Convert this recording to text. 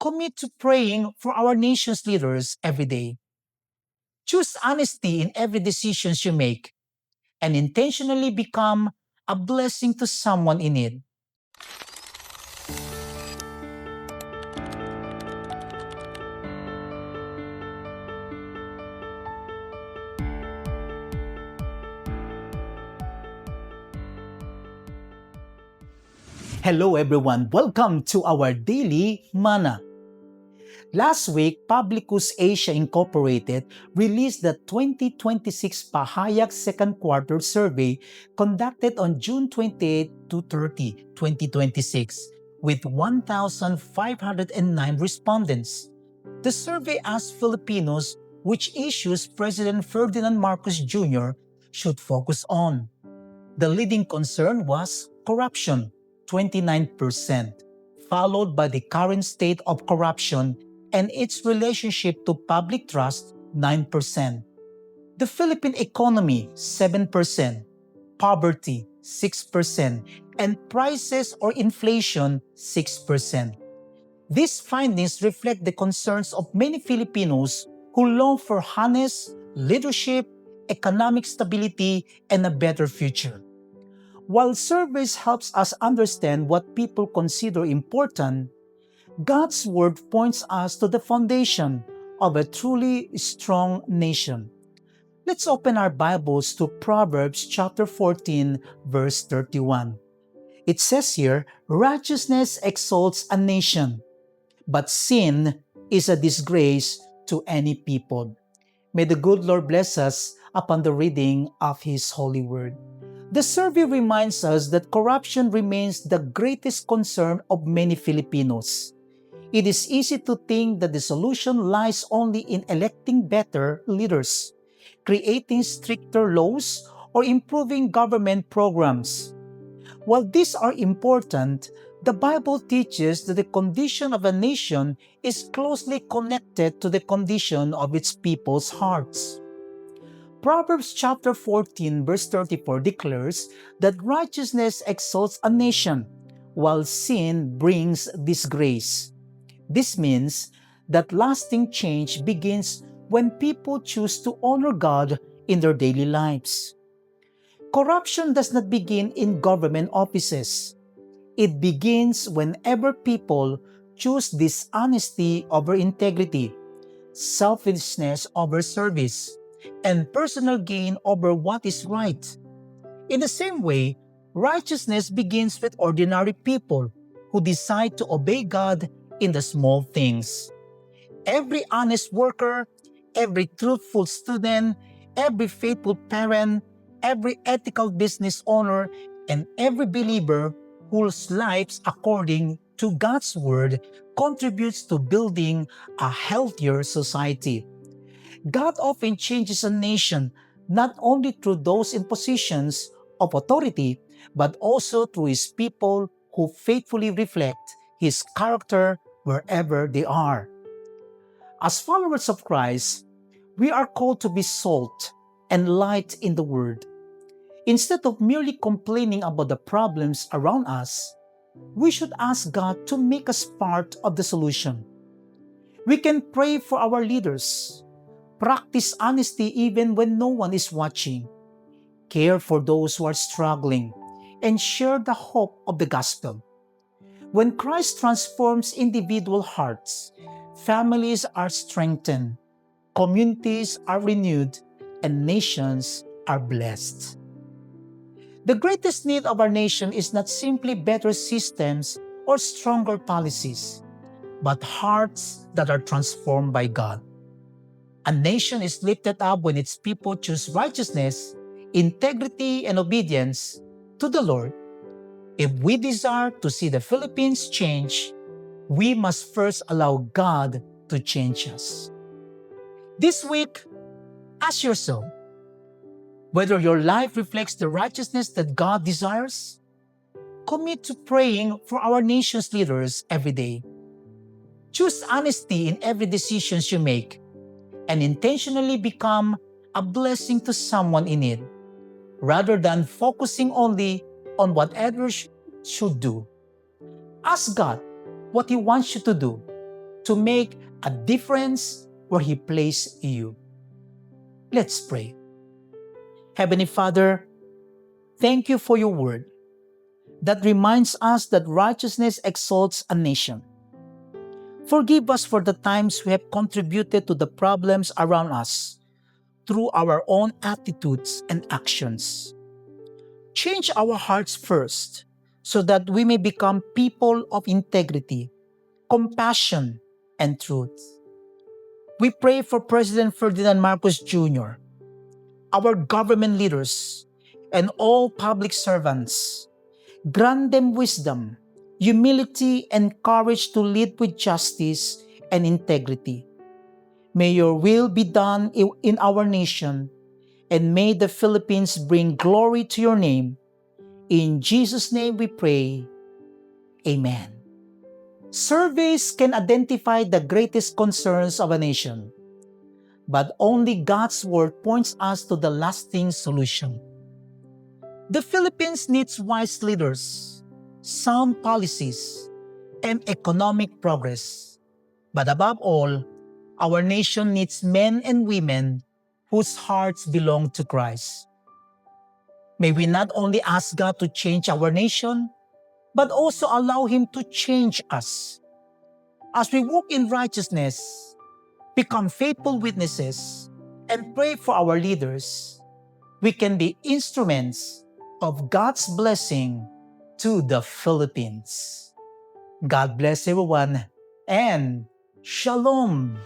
Commit to praying for our nation's leaders every day. Choose honesty in every decision you make and intentionally become a blessing to someone in need. Hello everyone, welcome to our daily manna. Last week, Publicus Asia Incorporated released the 2026 Pahayag Second Quarter Survey conducted on June 28 to 30, 2026 with 1,509 respondents. The survey asked Filipinos which issues President Ferdinand Marcos Jr. should focus on. The leading concern was corruption, 29%, followed by the current state of corruption and its relationship to public trust, 9%. The Philippine economy, 7%, poverty, 6%, and prices or inflation, 6%. These findings reflect the concerns of many Filipinos who long for honest leadership, economic stability, and a better future. While surveys helps us understand what people consider important, God's Word points us to the foundation of a truly strong nation. Let's open our Bibles to Proverbs chapter 14, verse 31. It says here, "Righteousness exalts a nation, but sin is a disgrace to any people." May the good Lord bless us upon the reading of His holy word. The survey reminds us that corruption remains the greatest concern of many Filipinos. It is easy to think that the solution lies only in electing better leaders, creating stricter laws, or improving government programs. While these are important, the Bible teaches that the condition of a nation is closely connected to the condition of its people's hearts. Proverbs chapter 14 verse 34 declares that righteousness exalts a nation, while sin brings disgrace. This means that lasting change begins when people choose to honor God in their daily lives. Corruption does not begin in government offices. It begins whenever people choose dishonesty over integrity, selfishness over service, and personal gain over what is right. In the same way, righteousness begins with ordinary people who decide to obey God in the small things. Every honest worker, every truthful student, every faithful parent, every ethical business owner, and every believer whose lives according to God's word contributes to building a healthier society. God often changes a nation not only through those in positions of authority, but also through His people who faithfully reflect His character wherever they are. As followers of Christ, we are called to be salt and light in the Word. Instead of merely complaining about the problems around us, we should ask God to make us part of the solution. We can pray for our leaders, practice honesty even when no one is watching, care for those who are struggling, and share the hope of the gospel. When Christ transforms individual hearts, families are strengthened, communities are renewed, and nations are blessed. The greatest need of our nation is not simply better systems or stronger policies, but hearts that are transformed by God. A nation is lifted up when its people choose righteousness, integrity, and obedience to the Lord. If we desire to see the Philippines change, we must first allow God to change us. This week, ask yourself whether your life reflects the righteousness that God desires. Commit to praying for our nation's leaders every day. Choose honesty in every decision you make and intentionally become a blessing to someone in need, rather than focusing only on what others should do. Ask God what He wants you to do to make a difference where He placed you. Let's pray. Heavenly Father, thank you for your word that reminds us that righteousness exalts a nation. Forgive us for the times we have contributed to the problems around us through our own attitudes and actions. Change our hearts first so that we may become people of integrity, compassion, and truth. We pray for President Ferdinand Marcos Jr., our government leaders, and all public servants. Grant them wisdom, humility, and courage to lead with justice and integrity. May your will be done in our nation, and may the Philippines bring glory to your name. In Jesus' name we pray. Amen. Surveys can identify the greatest concerns of a nation, but only God's word points us to the lasting solution. The Philippines needs wise leaders, sound policies, and economic progress. But above all, our nation needs men and women whose hearts belong to Christ. May we not only ask God to change our nation, but also allow Him to change us. As we walk in righteousness, become faithful witnesses, and pray for our leaders, we can be instruments of God's blessing to the Philippines. God bless everyone, and Shalom!